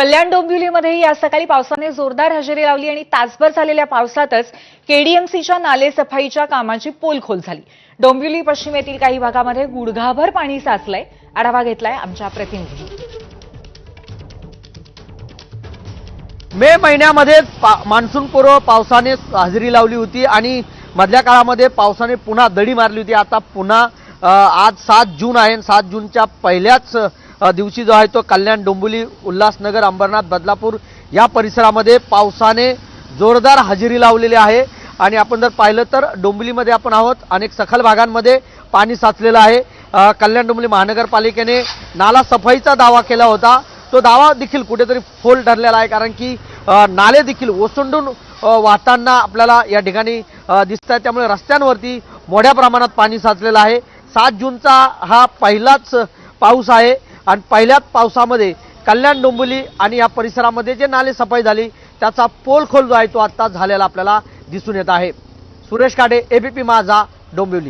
कल्याण डोंबिवलीमध्ये या सकाळी पावसाने जोरदार हजेरी लावली आणि तासभर झालेल्या पावसातच केडीएमसीच्या नालेसफाईच्या कामाची पोलखोल झाली। डोंबिवली पश्चिमेतील काही भागामध्ये गुडघाभर पाणी साचलंय। आढावा घेतलाय आमच्या प्रतिनिधींनी। मे महिन्यामध्ये मान्सूनपूर्व पावसाने हजेरी लावली होती आणि मधल्या काळामध्ये पावसाने पुन्हा दडी मारली होती। आता पुन्हा आज 7 जून आहे। 7 जूनच्या पहिल्याच दिवशी जो आहे तो कल्याण डोंबिवली उल्हासनगर अंबरनाथ बदलापूर या परिसरामध्ये पावसाने जोरदार हजेरी लावलेली आहे। आणि आपण जर पाहिलं तर डोंबिवलीमध्ये आपण आहोत, अनेक सखल भागांमध्ये पाणी साचलेलं आहे। कल्याण डोंबिवली महानगरपालिकेने नाला सफाईचा दावा केला होता, तो दावा देखील कुठेतरी फोल ठरलेला आहे, कारण की नाले देखील ओसंडून वाहताना आपल्याला या ठिकाणी दिसत आहे। त्यामुळे रस्त्यांवरती मोठ्या प्रमाणात पाणी साचलेलं आहे। 7 जूनचा हा पहिलाच पाऊस आहे आणि पहिल्याच पावसामध्ये कल्याण डोंबिवली आणि या परिसरामध्ये जे नाले सफाई झाली त्याचा पोलखोल जो आहे तो आता झालेला आपल्याला दिसून येत आहे। सुरेश काडे, एबीपी माझा, डोंबिवली।